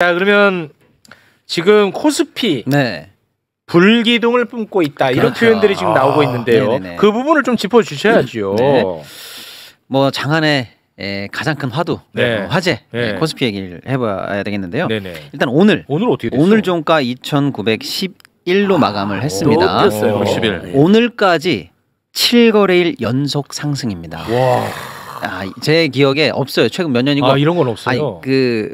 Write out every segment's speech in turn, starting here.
자, 그러면 지금 코스피 네. 불기둥을 뿜고 있다 이런 그렇죠. 표현들이 지금 나오고 있는데요. 네네네. 그 부분을 좀 짚어주셔야죠. 네. 뭐 장안의 가장 큰 화두, 네. 화제 네. 코스피 얘기를 해봐야 되겠는데요. 네네. 일단 오늘 어떻게 됐어? 오늘 종가 2,911로 마감을 했습니다. 또 뛰었어요. 60일. 오늘까지 7거래일 연속 상승입니다. 와. 제 기억에 없어요. 최근 몇 년이고. 이런 건 없어요.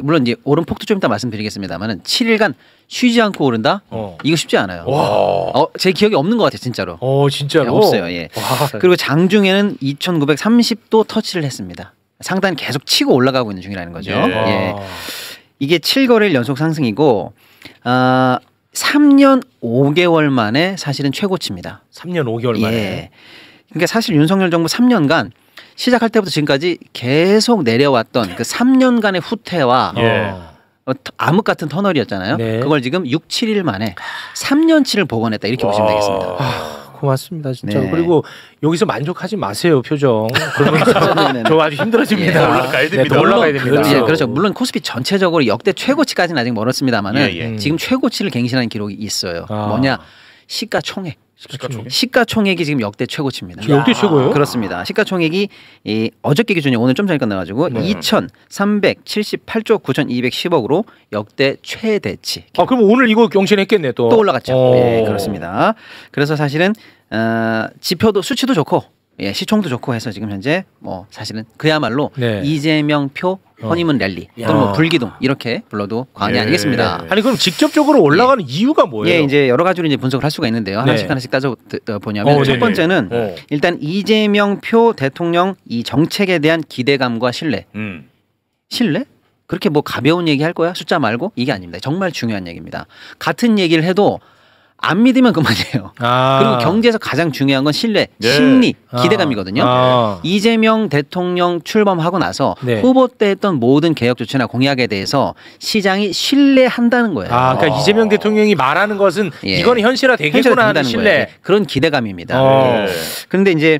물론 이제 오른 폭도 좀 이따 말씀드리겠습니다만은 7일간 쉬지 않고 오른다? 이거 쉽지 않아요. 와. 제 기억이 없는 것 같아요, 진짜로. 진짜로? 네, 없어요. 예. 와. 그리고 장중에는 2,930도 터치를 했습니다. 상단이 계속 치고 올라가고 있는 중이라는 거죠. 네. 예. 이게 7거래일 연속 상승이고 3년 5개월 만에 사실은 최고치입니다. 3년 5개월 만에. 예. 그러니까 사실 윤석열 정부 3년간 시작할 때부터 지금까지 계속 내려왔던 그 3년간의 후퇴와 암흑 같은 터널이었잖아요. 네. 그걸 지금 6, 7일 만에 3년치를 복원했다 이렇게 보시면 되겠습니다. 고맙습니다 진짜. 네. 그리고 여기서 만족하지 마세요 표정. 그러면 저 아주 힘들어집니다. 예. 올라가야 됩니다. 더 올라가야 됩니다. 예, 그렇죠. 물론 코스피 전체적으로 역대 최고치까지는 아직 멀었습니다만은 지금 최고치를 갱신한 기록이 있어요. 뭐냐? 시가총액. 시가총액이 지금 역대 최고치입니다. 역대 최고예요? 그렇습니다. 시가총액이 어저께 기준이 오늘 좀 전에 끝나가지고 2,378조 9,210억으로 역대 최대치. 그럼 오늘 이거 경신했겠네 또. 또 올라갔죠. 예, 그렇습니다. 그래서 사실은 지표도 수치도 좋고 시총도 좋고 해서 지금 현재 뭐 사실은 그야말로 이재명 표 허니문 랠리 또는 뭐 불기둥 이렇게 불러도 과언이 아니겠습니다. 아니 그럼 직접적으로 올라가는 이유가 뭐예요? 예, 이제 여러 가지로 이제 분석을 할 수가 있는데요. 하나씩 따져 보냐면 첫 번째는 일단 이재명 표 대통령 이 정책에 대한 기대감과 신뢰. 신뢰? 그렇게 뭐 가벼운 얘기 할 거야? 숫자 말고? 이게 아닙니다. 정말 중요한 얘기입니다. 같은 얘기를 해도 안 믿으면 그만이에요. 그리고 경제에서 가장 중요한 건 신뢰, 심리, 기대감이거든요. 이재명 대통령 출범하고 나서 후보 때 했던 모든 개혁 조치나 공약에 대해서 시장이 신뢰한다는 거예요. 그러니까 이재명 대통령이 말하는 것은 이거는 현실화 되겠구나 하는 신뢰. 그런 기대감입니다. 그런데 이제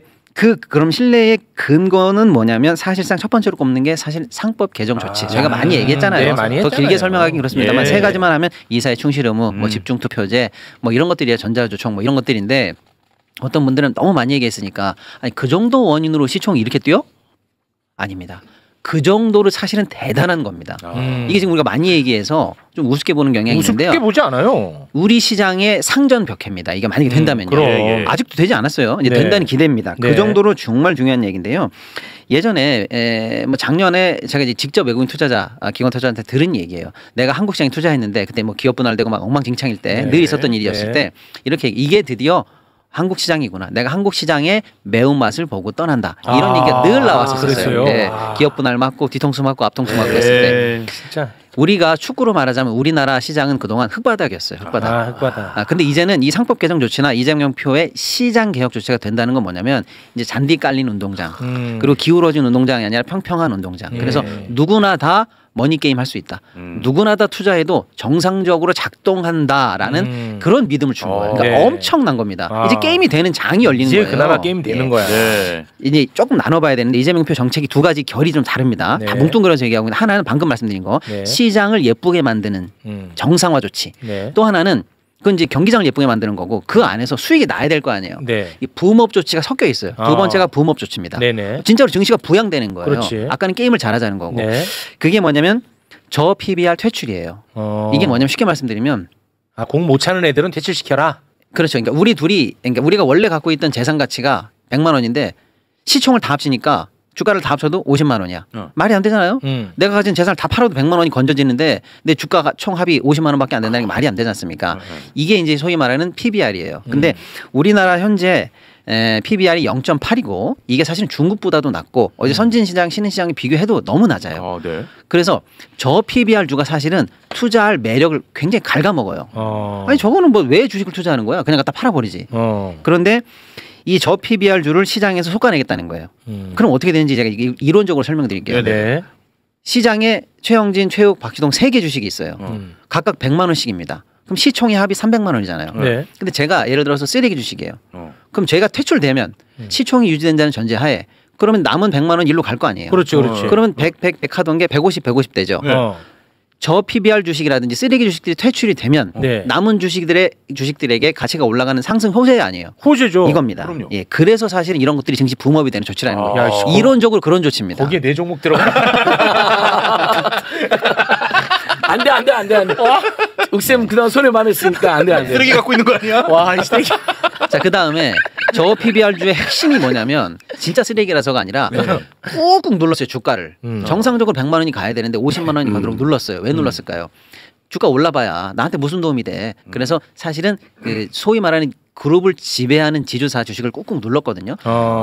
그럼 신뢰의 근거는 뭐냐면 사실상 첫 번째로 꼽는 게 사실 상법 개정 조치. 저희가 많이 얘기했잖아요. 네, 많이 더 길게 했잖아요. 설명하긴 그렇습니다만 세 가지만 하면 이사회 충실 의무, 뭐 집중 투표제, 뭐 이런 것들이야 전자조총 뭐 이런 것들인데 어떤 분들은 너무 많이 얘기했으니까 아니 그 정도 원인으로 시총이 이렇게 뛰어? 아닙니다. 그 정도로 사실은 대단한 겁니다. 이게 지금 우리가 많이 얘기해서 좀 우습게 보는 경향이 있는데요. 우습게 보지 않아요. 우리 시장의 상전 벽해입니다. 이게 만약에 된다면요. 아직도 되지 않았어요. 이제 된다는 기대입니다. 그 정도로 정말 중요한 얘기인데요. 예전에 뭐 작년에 제가 이제 직접 외국인 투자자, 기관 투자자한테 들은 얘기예요. 내가 한국 시장에 투자했는데 그때 뭐 기업 분할되고 막 엉망진창일 때 늘 있었던 일이었을 때 이렇게 이게 드디어 한국 시장이구나. 내가 한국 시장의 매운맛을 보고 떠난다. 이런 얘기가 늘 나왔었어요. 기업 분할 맞고 뒤통수 맞고 앞통수 맞고 했을 때. 진짜. 우리가 축구로 말하자면 우리나라 시장은 그동안 흙바닥이었어요. 흙바닥. 흙바닥. 근데 이제는 이 상법 개정 조치나 이재명 표의 시장 개혁 조치가 된다는 건 뭐냐면 이제 잔디 깔린 운동장 그리고 기울어진 운동장이 아니라 평평한 운동장. 그래서 누구나 다 머니게임 할 수 있다. 누구나 다 투자해도 정상적으로 작동한다라는 그런 믿음을 준 거예요. 그러니까 엄청난 겁니다. 이제 게임이 되는 장이 열리는 거예요. 이제 그나마 게임 되는 거야. 이제 조금 나눠봐야 되는데 이재명 표 정책이 두 가지 결이 좀 다릅니다. 다 뭉뚱그려서 얘기하고 있는데 하나는 방금 말씀드린 거 시장을 예쁘게 만드는 정상화 조치. 또 하나는 그건 이제 경기장을 예쁘게 만드는 거고 그 안에서 수익이 나야 될 거 아니에요. 이 붐업 조치가 섞여 있어요. 두 번째가 붐업 조치입니다. 진짜로 증시가 부양되는 거예요. 아까는 게임을 잘하자는 거고. 그게 뭐냐면 저 PBR 퇴출이에요. 이게 뭐냐면 쉽게 말씀드리면 공 못 차는 애들은 퇴출시켜라. 그렇죠. 그러니까 우리가 원래 갖고 있던 재산 가치가 100만 원인데 시총을 다 합치니까 주가를 다 합쳐도 50만 원이야. 말이 안 되잖아요. 내가 가진 재산을 다 팔아도 100만 원이 건져지는데 내 주가가 총 합이 50만 원밖에 안 된다는 게 말이 안 되지 않습니까? 이게 이제 소위 말하는 PBR이에요. 근데 우리나라 현재 PBR이 0.8이고 이게 사실은 중국보다도 낮고 어제 선진시장, 신흥시장에 비교해도 너무 낮아요. 그래서 저 PBR주가 사실은 투자할 매력을 굉장히 갉아먹어요. 아니 저거는 뭐 왜 주식을 투자하는 거야? 그냥 갖다 팔아버리지. 그런데 이 저 PBR주를 시장에서 솎아내겠다는 거예요. 그럼 어떻게 되는지 제가 이론적으로 설명드릴게요. 시장에 최영진, 최욱, 박지동 3개 주식이 있어요. 각각 100만 원씩입니다. 그럼 시총의 합이 300만 원이잖아요. 근데 제가 예를 들어서 쓰레기 주식이에요. 그럼 제가 퇴출되면 시총이 유지된다는 전제하에 그러면 남은 100만 원 일로 갈 거 아니에요. 그렇죠. 그러면 100 하던 게 150 되죠. 저 PBR 주식이라든지 쓰레기 주식들이 퇴출이 되면 남은 주식들에게 가치가 올라가는 상승 호재 아니에요. 호재죠. 이겁니다. 그럼요. 예, 그래서 사실 이런 것들이 증시 붐업이 되는 조치라는 거예요. 이론적으로 그런 조치입니다. 거기에 내 종목 들어가. 안 돼. 윽쌤 그다음 손에 마음에 있으니까 안 돼. 쓰레기 갖고 있는 거 아니야? 와, 이 쓰레기. 자, 그다음에 저 PBR주의 핵심이 뭐냐면 진짜 쓰레기라서가 아니라 꾹꾹 눌렀어요, 주가를. 정상적으로 100만 원이 가야 되는데 50만 원이 가도록 눌렀어요. 왜 눌렀을까요? 주가 올라봐야 나한테 무슨 도움이 돼. 그래서 사실은 그 소위 말하는 그룹을 지배하는 지주사 주식을 꾹꾹 눌렀거든요.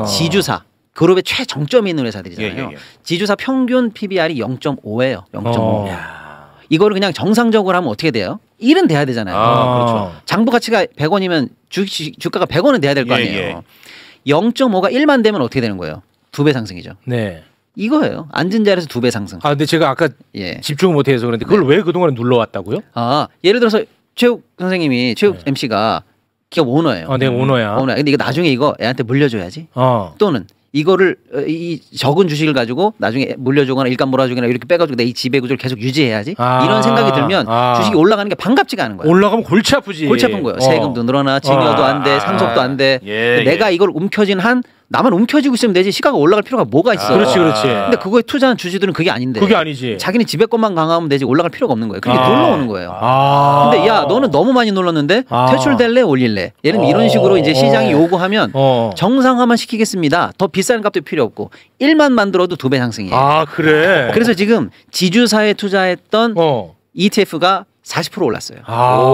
지주사. 그룹의 최정점이 있는 회사들이잖아요. 지주사 평균 PBR이 0.5예요. 0.5. 이거를 그냥 정상적으로 하면 어떻게 돼요? 1은 돼야 되잖아요. 그렇죠. 장부 가치가 100원이면 주가가 100원은 돼야 될 거 아니에요. 0.5가 1만 되면 어떻게 되는 거예요? 2배 상승이죠. 네. 이거예요. 앉은 자리에서 2배 상승. 근데 제가 아까 집중을 못해서 그런데 그걸 왜 그동안에 눌러왔다고요? 예를 들어서 최욱 선생님이 최욱 MC가 기업 오너예요. 네, 오너야. 근데 이거 나중에 이거 애한테 물려줘야지. 또는 이거를 이 적은 주식을 가지고 나중에 물려주거나 일감 몰아주거나 이렇게 빼가지고 내 이 지배 구조를 계속 유지해야지. 이런 생각이 들면 주식이 올라가는 게 반갑지가 않은 거예요. 올라가면 골치 아프지. 골치 아픈 거예요. 세금도 늘어나, 증여도 안 돼, 상속도 안 돼. 내가 이걸 움켜쥔 한 나만 움켜쥐고 있으면 되지 시가가 올라갈 필요가 뭐가 있어. 그렇지. 근데 그거에 투자한 주주들은 그게 아닌데. 그게 아니지. 자기는 지배권만 강화하면 되지 올라갈 필요가 없는 거예요. 그게 놀러오는 거예요. 근데 야 너는 너무 많이 눌렀는데 퇴출될래 올릴래. 예를 들면 이런 식으로 이제 시장이 요구하면 정상화만 시키겠습니다. 더 비싼 값도 필요 없고 1만 만들어도 2배 상승이에요. 그래. 그래서 지금 지주사에 투자했던 ETF가 40% 올랐어요.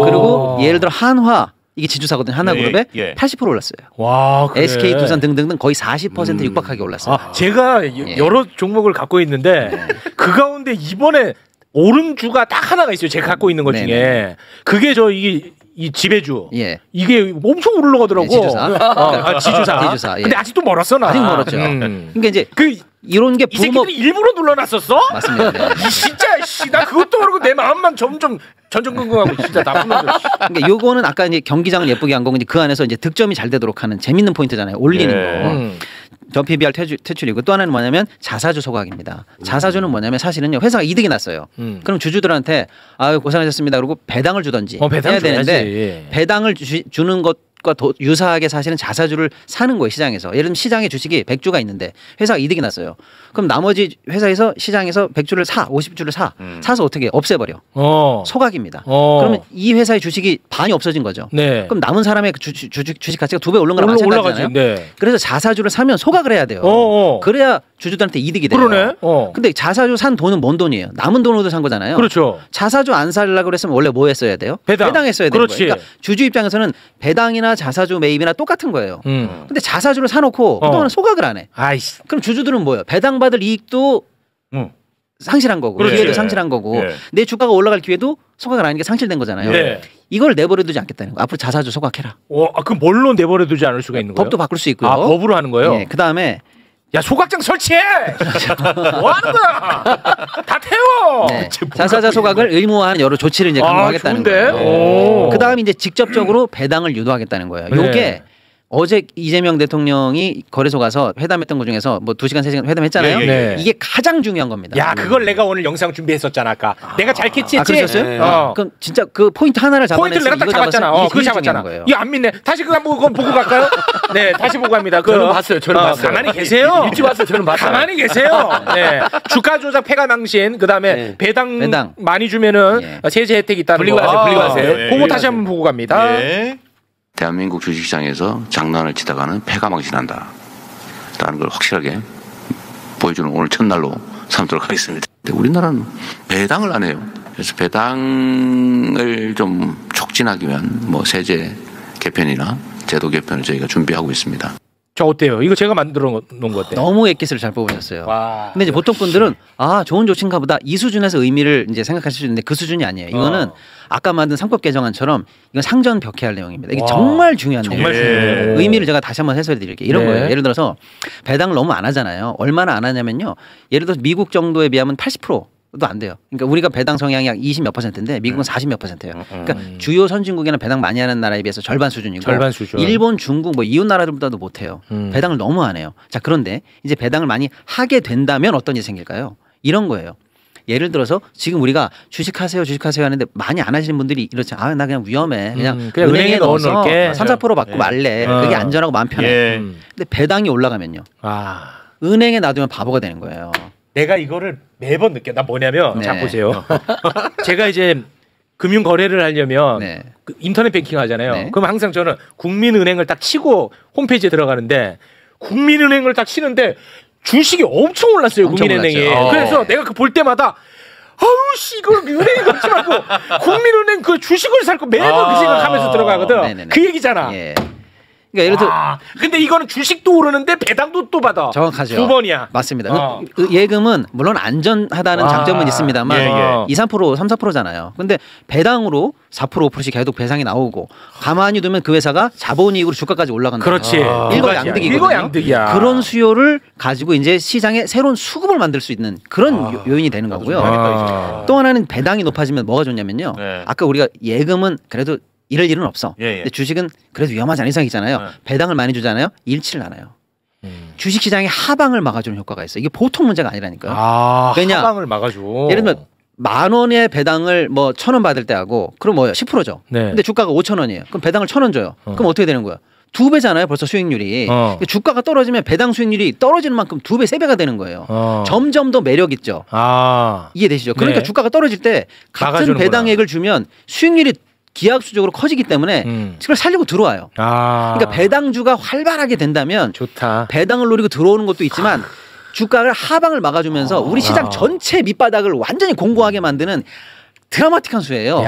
그리고 예를 들어 한화 이게 지주사거든요. 하나그룹에 80% 올랐어요. 와, 그래. SK투산 등등등 거의 40% 육박하게 올랐어요. 제가 여러 종목을 갖고 있는데 그 가운데 이번에 오른 주가 딱 하나가 있어요. 제가 갖고 있는 것 중에. 그게 이 지배주. 이게 엄청 올라가더라고. 지주사. 지주사. 근데 아직도 멀었어, 나. 아직 멀었죠. 그러니까 이제 이런 게 이 새끼들이 일부러 눌러놨었어? 맞습니다. 진짜 나 그것도 모르고 내 마음만 점점 전전긍긍하고 진짜 나쁜 놈들. 그러니까 요거는 아까 이제 경기장을 예쁘게 한 거고 이제 그 안에서 이제 득점이 잘 되도록 하는 재밌는 포인트잖아요. 올리는 거. 저 PBR 퇴출이고 또 하나는 뭐냐면 자사주 소각입니다. 자사주는 뭐냐면 사실은요 회사가 이득이 났어요. 그럼 주주들한테 고생하셨습니다. 그러고 배당을 주던지 해야 되는데 배당을 주는 것과 유사하게 사실은 자사주를 사는 거예요. 시장에서. 예를 들면 시장에 주식이 100주가 있는데 회사가 이득이 났어요. 그럼 나머지 회사에서 시장에서 100주를 50주를 사서 어떻게 없애버려. 소각입니다. 그러면 이 회사의 주식이 반이 없어진 거죠. 그럼 남은 사람의 주식 가치가 2배 오른 거랑 마찬가지잖아요. 그래서 자사주를 사면 소각을 해야 돼요. 그래야 주주들한테 이득이 돼요. 그러네. 근데 자사주 산 돈은 뭔 돈이에요? 남은 돈으로 산 거잖아요. 그렇죠. 자사주 안 살려고 그랬으면 원래 뭐 했어야 돼요? 배당했어야 되는 거예요. 그러니까 주주 입장에서는 배당이나 자사주 매입이나 똑같은 거예요. 근데 자사주를 사놓고 그동안 소각을 안 해. 그럼 주주들은 뭐예요? 배당 받을 이익도 상실한 거고 기회도 상실한 거고 내 주가가 올라갈 기회도 소각을 안 하는 게 상실된 거잖아요. 이걸 내버려두지 않겠다는 거. 앞으로 자사주 소각해라. 그럼 뭘로 내버려두지 않을 수가 있는 거예요? 법도 바꿀 수 있고요. 법으로 하는 거예요? 그다음에 야 소각장 설치해. 뭐 하는 거야? 다 태워. 자사자 소각을 의무화하는 여러 조치를 이제 강구하겠다는 거예요. 그다음에 이제 직접적으로 배당을 유도하겠다는 거예요. 요게 어제 이재명 대통령이 거래소 가서 회담했던 것 중에서 뭐 2시간 3시간 회담했잖아요. 이게 가장 중요한 겁니다. 야 그걸 내가 오늘 영상 준비했었잖아 아까. 내가 잘 캐치했지. 그랬어요? 그럼 진짜 그 포인트 하나를 잡아냈어요. 포인트를 내가 딱 잡았잖아. 그거 잡았잖아. 이거 안 믿네. 다시 그거 한번 보고 갈까요? 네, 다시 보고 갑니다. 저는 봤어요. 가만히 계세요. 일찍 봤어요. 저는 봤어요. 가만히 계세요. 주가 조작 폐가 망신. 그다음에 배당 많이 주면은 세제 혜택이 있다는 거. 분리고 하세요. 그거 다시 한번 보고 갑니다. 대한민국 주식시장에서 장난을 치다가는 패가 망신한다 라는 걸 확실하게 보여주는 오늘 첫날로 삼도록 하겠습니다. 우리나라는 배당을 안 해요. 그래서 배당을 좀 촉진하기 위한 뭐 세제 개편이나 제도 개편을 저희가 준비하고 있습니다. 저 어때요? 이거 제가 만들어 놓은 거 어때요? 너무 엑기스를 잘 뽑으셨어요. 근데 이제 보통 분들은 좋은 조치인가 보다 이 수준에서 의미를 이제 생각하실 수 있는데 그 수준이 아니에요. 이거는 아까 만든 상법 개정안처럼 이건 상전 벽해할 내용입니다. 이게 정말 중요한 내용이에요. 의미를 제가 다시 한번 해설해 드릴게요. 이런 거예요. 예를 들어서 배당을 너무 안 하잖아요. 얼마나 안 하냐면요. 예를 들어서 미국 정도에 비하면 80%도 안 돼요. 그러니까 우리가 배당 성향이 약 20몇 %인데 미국은 40몇 %예요. 그러니까 주요 선진국에는 배당 많이 하는 나라에 비해서 절반 수준이고 일본, 중국 뭐 이웃 나라들보다도 못해요. 배당을 너무 안 해요. 자 그런데 이제 배당을 많이 하게 된다면 어떤 일이 생길까요? 이런 거예요. 예를 들어서 지금 우리가 주식하세요 하는데 많이 안 하시는 분들이 이렇지. 아, 나 그냥 위험해. 그냥 은행에 넣어서 3-4% 받고 말래. 그게 안전하고 마음 편해. 근데 배당이 올라가면요. 은행에 놔두면 바보가 되는 거예요. 내가 이거를 매번 느껴. 나 뭐냐면 자 보세요. 제가 이제 금융 거래를 하려면 그 인터넷 뱅킹 하잖아요. 그럼 항상 저는 국민은행을 딱 치고 홈페이지에 들어가는데 국민은행을 딱 치는데 주식이 엄청 올랐어요. 국민은행이. 그래서 내가 그 볼 때마다 아우씨 이걸 은행에 넣지 말고 국민은행 그 주식을 살 거 매번 그 생각하면서 들어가거든. 그 얘기잖아. 그러니까 예를 들어 근데 이거는 주식도 오르는데 배당도 또 받아. 정확하죠. 2번이야. 맞습니다. 예금은 물론 안전하다는 장점은 있습니다만 2-3%, 3-4%잖아요. 근데 배당으로 4%, 5%씩 계속 배상이 나오고 가만히 두면 그 회사가 자본이익으로 주가까지 올라간다. 그렇지. 일거양득이거든요. 일거양득이야. 그런 수요를 가지고 이제 시장에 새로운 수급을 만들 수 있는 그런 요인이 되는 거고요. 또 하나는 배당이 높아지면 뭐가 좋냐면요. 아까 우리가 예금은 그래도 이럴 일은 없어. 근데 주식은 그래도 위험하지 않은 이상이잖아요. 배당을 많이 주잖아요. 잃지를 않아요. 주식시장의 하방을 막아주는 효과가 있어요. 이게 보통 문제가 아니라니까요. 왜냐? 하방을 막아줘. 예를 들면 10,000원의 배당을 뭐 1,000원 받을 때 하고 그럼 뭐예요? 10%죠. 근데 주가가 5,000원이에요. 그럼 배당을 1,000원 줘요. 그럼 어떻게 되는 거야? 2배잖아요. 벌써 수익률이. 주가가 떨어지면 배당 수익률이 떨어지는 만큼 2배, 3배가 되는 거예요. 점점 더 매력 있죠. 이해되시죠? 그러니까 주가가 떨어질 때 같은 막아주는구나. 배당액을 주면 수익률이 기하급수적으로 커지기 때문에 그걸 살려고 들어와요. 그러니까 배당주가 활발하게 된다면 좋다. 배당을 노리고 들어오는 것도 있지만 주가를 하방을 막아주면서 우리 시장 전체 밑바닥을 완전히 공고하게 만드는 드라마틱한 수예요.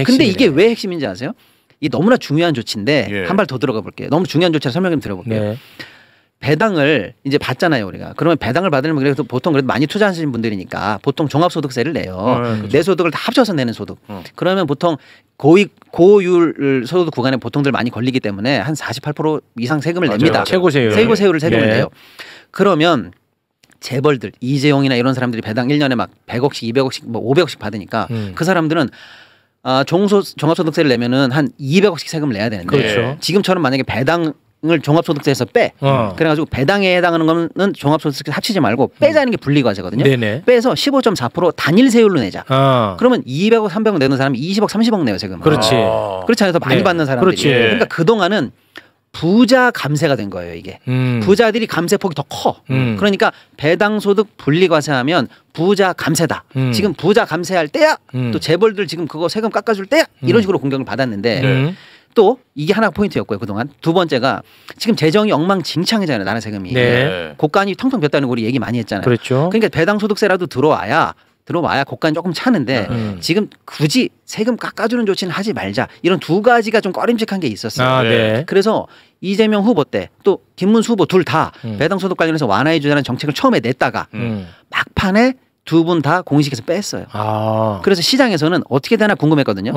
근데 이게 왜 핵심인지 아세요? 이게 너무나 중요한 조치인데 한 발 더 들어가 볼게요. 너무 중요한 조치를 설명 좀 드려볼게요. 배당을 이제 받잖아요 우리가. 그러면 배당을 받으면 그래도 보통 그래도 많이 투자하시는 분들이니까 보통 종합소득세를 내요. 내 소득을 다 합쳐서 내는 소득. 그러면 보통 고율 소득 구간에 보통들 많이 걸리기 때문에 한 48% 이상 세금을 냅니다. 최고세율. 세율을 세금을 내요. 그러면 재벌들 이재용이나 이런 사람들이 배당 1년에 막 100억씩 200억씩 뭐 500억씩 받으니까 그 사람들은 종합소득세를 내면은 한 200억씩 세금을 내야 되는데 지금처럼 만약에 배당을 종합소득세에서 빼. 그래가지고 배당에 해당하는 거는 종합소득세 합치지 말고 빼자는 게 분리과세거든요. 빼서 15.4% 단일 세율로 내자. 그러면 200억, 300억 내는 사람이 20억, 30억 내요 세금. 그렇지. 그렇지 않아서 많이 받는 사람들이. 그러니까 그 동안은 부자 감세가 된 거예요 이게. 부자들이 감세폭이 더 커. 그러니까 배당소득 분리과세하면 부자 감세다. 지금 부자 감세할 때야. 또 재벌들 지금 그거 세금 깎아줄 때야. 이런 식으로 공격을 받았는데 또 이게 하나 포인트였고요 그동안. 두 번째가 지금 재정이 엉망진창이잖아요 나라 세금이. 고간이 텅텅 ቢ었다는 거 우리 얘기 많이 했잖아요. 그러니까 배당소득세라도 들어와야 고간이 조금 차는데 지금 굳이 세금 깎아주는 조치는 하지 말자. 이런 두 가지가 좀 꺼림칙한 게 있었어요. 그래서 이재명 후보 때 또 김문수 후보 둘 다 배당소득 관련해서 완화해 주자는 정책을 처음에 냈다가 막판에 두 분 다 공식에서 뺐어요. 그래서 시장에서는 어떻게 되나 궁금했거든요.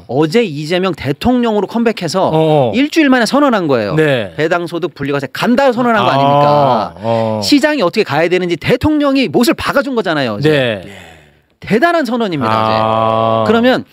어제 이재명 대통령으로 컴백해서 일주일 만에 선언한 거예요. 배당소득 분리과세 간다 선언한 거 아닙니까? 시장이 어떻게 가야 되는지 대통령이 못을 박아준 거잖아요. 대단한 선언입니다. 그러면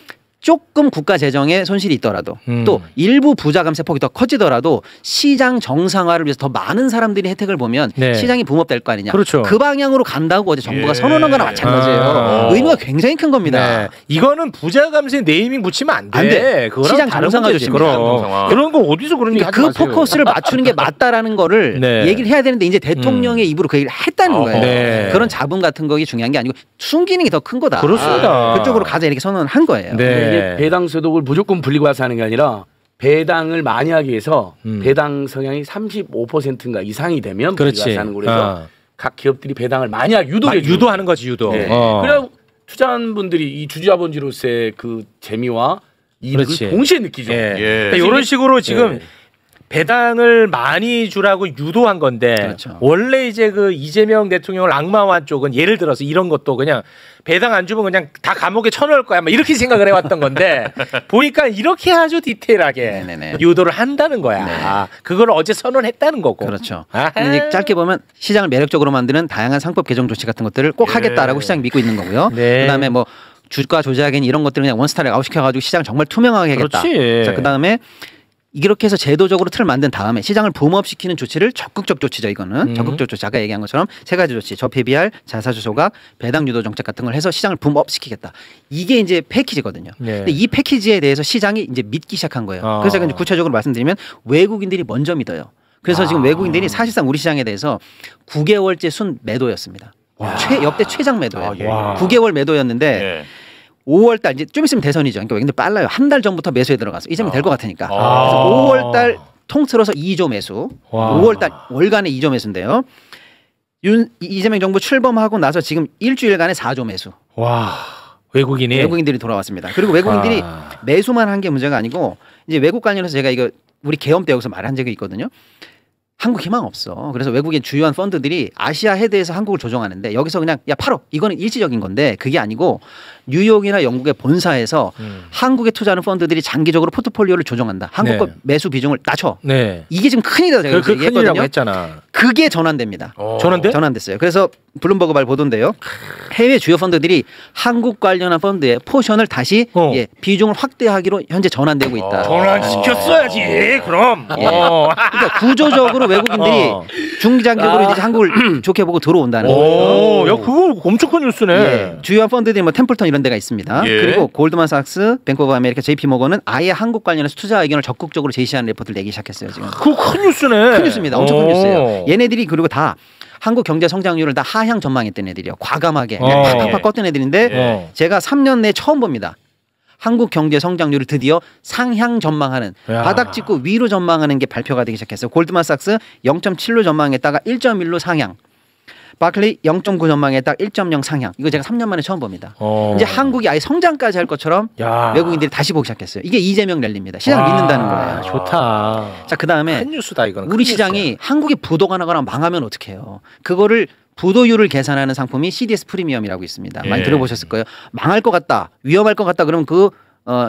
조금 국가 재정에 손실이 있더라도 또 일부 부자 감세폭이 더 커지더라도 시장 정상화를 위해서 더 많은 사람들이 혜택을 보면 시장이 붐업될 거 아니냐. 그 방향으로 간다고 어제 정부가 선언한 거나 마찬가지예요. 의미가 굉장히 큰 겁니다. 이거는 부자 감세 네이밍 붙이면 안 돼. 시장 정상화 조치입니다. 그런 거 어디서 그런 얘기 하지 마세요. 그 포커스를 맞추는 게 맞다라는 거를 얘기를 해야 되는데 이제 대통령의 입으로 그 얘기를 했다는 거예요. 그런 자본 같은 거 중요한 게 아니고 순기능이 더 큰 거다. 그렇습니다. 그쪽으로 가자 이렇게 선언을 한 거예요. 이게 배당소득을 무조건 분리과세하는 게 아니라 배당을 많이 하기 위해서 배당 성향이 35%인가 이상이 되면 분리과세하는 거라서 각 기업들이 배당을 많이 하게 유도하는 거지 유도. 그래야 투자한 분들이 이 주주자본주로서의 그 재미와 이익을 동시에 느끼죠. 그러니까 이런 식으로 지금 배당을 많이 주라고 유도한 건데 원래 이제 그 이재명 대통령을 악마화한 쪽은 예를 들어서 이런 것도 그냥 배당 안 주면 그냥 다 감옥에 쳐넣을 거야 막 이렇게 생각을 해왔던 건데 보니까 이렇게 아주 디테일하게 유도를 한다는 거야. 그걸 어제 선언했다는 거고. 그렇죠. 근데 짧게 보면 시장을 매력적으로 만드는 다양한 상법 개정 조치 같은 것들을 꼭 하겠다라고 시장이 믿고 있는 거고요. 그다음에 뭐 주가 조작엔 이런 것들을 그냥 원스타를 아웃시켜가지고 시장 정말 투명하게 하겠다. 자, 그다음에 이렇게 해서 제도적으로 틀을 만든 다음에 시장을 붐업시키는 조치를 적극적 조치죠. 이거는 적극적 조치. 아까 얘기한 것처럼 세 가지 조치. 저폐 비할, 자사주 소각, 배당 유도 정책 같은 걸 해서 시장을 붐업시키겠다. 이게 이제 패키지거든요. 네. 근데 이 패키지에 대해서 시장이 이제 믿기 시작한 거예요. 그래서 제가 구체적으로 말씀드리면 외국인들이 먼저 믿어요. 그래서 지금 외국인들이 사실상 우리 시장에 대해서 9개월째 순 매도였습니다. 역대 최장 매도예요. 9개월 매도였는데 5월 달 이제 좀 있으면 대선이죠. 그러니까 외국인들 빨라요. 한 달 전부터 매수에 들어가서 이제면 될 것 같으니까. 그래서 5월 달 통틀어서 2조 매수. 5월 달 월간에 2조 매수인데요. 이재명 정부 출범하고 나서 지금 일주일간에 4조 매수. 와. 외국인들이 돌아왔습니다. 그리고 외국인들이 매수만 한 게 문제가 아니고 이제 외국 관련해서 제가 이거 우리 계엄 때 여기서 말한 적이 있거든요. 한국 희망 없어. 그래서 외국인 주요한 펀드들이 아시아 헤드에서 한국을 조정하는데 여기서 그냥 야 팔어. 이거는 일시적인 건데 그게 아니고 뉴욕이나 영국의 본사에서 한국에 투자하는 펀드들이 장기적으로 포트폴리오를 조정한다. 한국 거 매수 비중을 낮춰. 이게 지금 큰일이다. 제가 큰일이라고 했잖아. 그게 전환됩니다. 전환됐어요. 그래서 블룸버그 발 보도인데요. 해외 주요 펀드들이 한국 관련한 펀드의 포션을 다시 비중을 확대하기로 현재 전환되고 있다. 전환시켰어야지. 그럼. 그러니까 구조적으로 외국인들이 중장기적으로 이제 한국을 좋게 보고 들어온다는 거예요. 야, 그거 엄청 큰 뉴스네. 주요한 펀드들이 뭐 템플턴 이런 데가 있습니다. 그리고 골드만삭스, 뱅크 오브 아메리카, JP모건은 아예 한국 관련해서 투자 의견을 적극적으로 제시하는 레포트를 내기 시작했어요. 지금. 그거 큰 뉴스네. 큰 뉴스입니다. 엄청 큰 뉴스예요. 얘네들이 그리고 다 한국 경제 성장률을 다 하향 전망했던 애들이요. 과감하게 팍팍 껐던 애들인데 제가 3년 내에 처음 봅니다. 한국 경제 성장률을 드디어 상향 전망하는 바닥 찍고 위로 전망하는 게 발표가 되기 시작했어요. 골드만삭스 0.7로 전망했다가 1.1로 상향. 바클리 0.9 전망했다가 1.0 상향. 이거 제가 3년 만에 처음 봅니다. 이제 한국이 아예 성장까지 할 것처럼 외국인들이 다시 보기 시작했어요. 이게 이재명 랠리입니다. 시장 믿는다는 거예요. 좋다. 자, 그다음에 큰 뉴스다 이거는. 우리 시장이 한국이 부도가 나거나 망하면 어떻게 해요? 그거를 부도율을 계산하는 상품이 CDS 프리미엄이라고 있습니다. 많이 들어보셨을 거예요. 망할 것 같다, 위험할 것 같다 그러면 그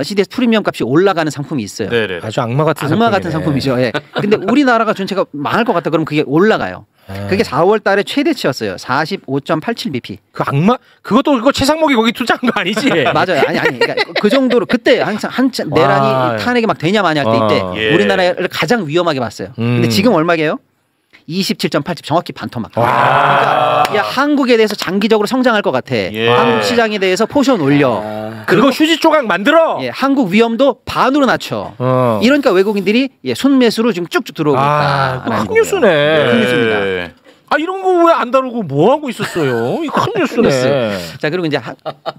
CDS 프리미엄 값이 올라가는 상품이 있어요. 네네. 아주 악마 같은 상품이죠. 근데 우리나라가 전체가 망할 것 같다 그러면 그게 올라가요. 그게 4월 달에 최대치였어요. 45.87bp. 그 악마 그거 최상목이 거기 투자한 거 아니지? 맞아요. 아니 그러니까 그 정도로 그때 항상 내란이 탄핵이 막 되냐 마냐 할 때 이때 우리나라를 가장 위험하게 봤어요. 근데 지금 얼마게요? 27.87 정확히 반토막. 그러니까 야, 한국에 대해서 장기적으로 성장할 것 같아. 한국 시장에 대해서 포션 올려. 그리고 휴지 조각 만들어. 한국 위험도 반으로 낮춰. 이러니까 외국인들이 순매수로 지금 쭉쭉 들어오고 있다. 큰 뉴스네. 큰 뉴스입니다. 이런 거 왜 안 다루고 뭐 하고 있었어요? 이 큰 뉴스네. 자, 그리고 이제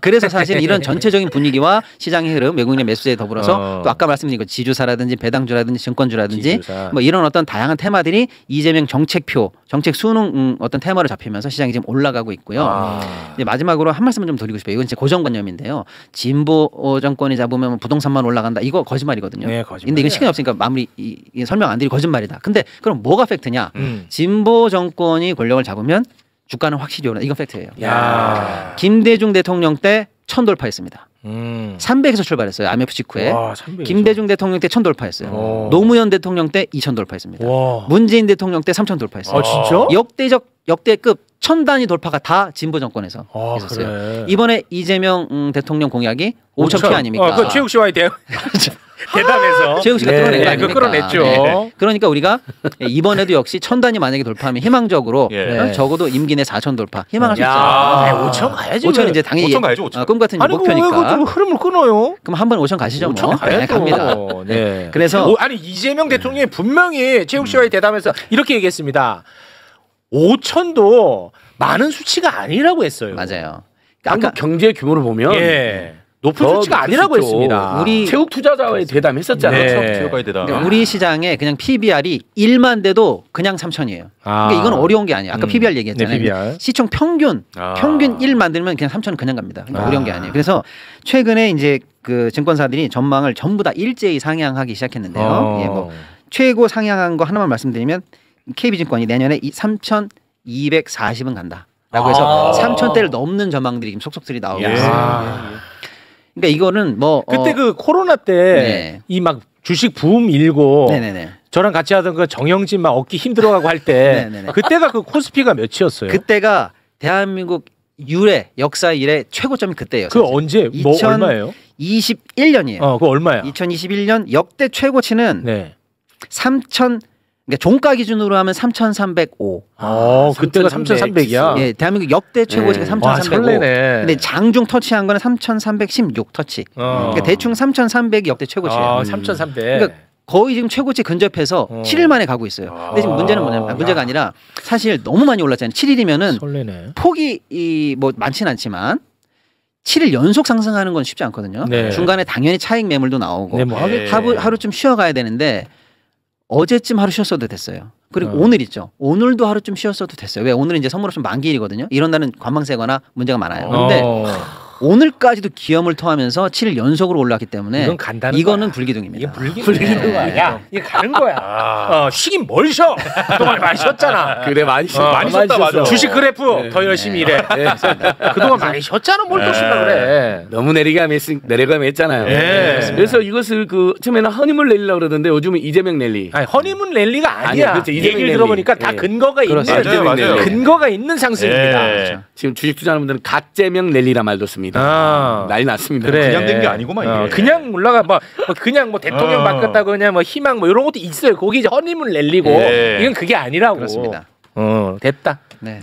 그래서 사실 이런 전체적인 분위기와 시장의 흐름, 외국인의 매수에 더불어서 또 아까 말씀드린 거 지주사라든지 배당주라든지 증권주라든지 뭐 이런 어떤 다양한 테마들이 이재명 정책표, 정책 수능 어떤 테마로 잡히면서 시장이 지금 올라가고 있고요. 이제 마지막으로 한 말씀을 좀 드리고 싶어요. 이건 제 고정관념인데요. 진보 정권이 잡으면 부동산만 올라간다. 이거 거짓말이거든요. 네, 거짓말. 근데 이건 시간이 없으니까 마무리 설명 안 드리고 거짓말이다. 근데 그럼 뭐가 팩트냐? 진보 정권 권력을 잡으면 주가는 확실히 오른다. 이건 팩트예요. 김대중 대통령 때 1000 돌파했습니다. 300에서 출발했어요. IMF 직후에. 김대중 대통령 때 1000 돌파했어요. 노무현 대통령 때 2000 돌파했습니다. 문재인 대통령 때 3000 돌파했어요. 진짜? 역대급 1000단위 돌파가 다 진보 정권에서 있었어요. 그래. 이번에 이재명 대통령 공약이 5000피 아닙니까? 그 최욱 씨와의 대담에서 최욱 씨가 끌어낸 거 아닙니까? 끌어냈죠. 네. 그러니까 우리가 이번에도 역시 1000단위 만약에 돌파하면 희망적으로 적어도 임기 내 4000 돌파 희망할 수 있죠. 5000 가야지. 5000 이제 당연히 5000 가야죠. 5000. 꿈 같은 목표니까. 그 흐름을 끊어요. 그럼 한번 5000 가시죠. 5000 뭐. 가야죠. 네, 갑니다. 네. 그래서 이재명 대통령이 분명히 최욱 씨와의 대담에서 이렇게 얘기했습니다. 5000도 많은 수치가 아니라고 했어요. 맞아요. 한국 경제 규모를 보면 높은 수치가 아니라고 했습니다. 우리 체육 투자자와의 대담했었잖아요. 체육과의 대담. 그러니까 우리 시장에 그냥 PBR이 1만 돼도 그냥 3000이에요. 그러니까 이건 어려운 게 아니에요. 아까 PBR 얘기했잖아요. PBR. 시총 평균 1 만들면 그냥 3000은 그냥 갑니다. 그러니까 어려운 게 아니에요. 그래서 최근에 이제 그 증권사들이 전망을 전부 다 일제히 상향하기 시작했는데요. 뭐 최고 상향한 거 하나만 말씀드리면 KB증권이 내년에 3240은 간다. 라고 해서 3000대를 넘는 전망들이 지금 속속들이 나오고 있어요. 그러니까 이거는 뭐 그때 그 코로나 때 이 막 주식 붐 일고 저랑 같이 하던 그 정영진 막 얻기 힘들어가고 할 때 그때가 그 코스피가 몇이었어요? 그때가 대한민국 역사 이래 최고점이 그때예요. 그 언제? 얼마예요? 2021년이에요. 그거 얼마야? 2021년 역대 최고치는 네. 3천 그러니까 종가 기준으로 하면 3,305. 그때가 3,300이야. 예, 대한민국 역대 최고치가 3,305. 근데 장중 터치한 거는 3,316 터치. 그러니까 대충 3,300이 역대 최고치예요. 3,300. 그러니까 거의 지금 최고치 근접해서 7일 만에 가고 있어요. 근데 지금 문제는 뭐냐면 문제가 아니라 사실 너무 많이 올랐잖아요. 7일이면은 설레네. 폭이 뭐 많지는 않지만 7일 연속 상승하는 건 쉽지 않거든요. 네. 중간에 당연히 차익 매물도 나오고 네, 뭐 하루 좀 쉬어가야 되는데 어제쯤 하루 쉬었어도 됐어요. 그리고 오늘 있죠. 오늘도 하루 좀 쉬었어도 됐어요. 왜 오늘은 이제 선물 옵션 만기일이거든요. 이런 날은 관망세거나 문제가 많아요. 그런데 오늘까지도 기염을 토하면서 7일 연속으로 올랐기 때문에 이거는 거야. 불기둥입니다. 이게 불기둥이야. 야, 이게 가는 거야. 쉬긴 뭘 쉬어. 그동안 많이 쉬었잖아. 그래 많이 쉬었다 맞아. 주식 그래프 더 열심히 일해. 그동안 많이 쉬었잖아. 뭘 또 쉰다 그래. 너무 내려가면 했잖아요. 그래서 이것을 처음에는 허니문 랠리라고 그러던데 요즘은 이재명 랠리. 아니, 허니문 랠리가 아니야. 그렇죠. 얘기를 들어보니까 다 근거가 있는 근거가 있는 상승입니다. 그렇죠. 지금 주식 투자하는 분들은 갓재명 랠리라 말도 씁니다. 난리 났습니다. 그래. 그냥 된 게 아니고만 이게. 그냥 올라가 그냥 대통령 바뀌었다고 그냥 희망 이런 것도 있어요. 거기 이제 허니문 랠리고 이건 그게 아니라고. 그렇습니다. 됐다. 네.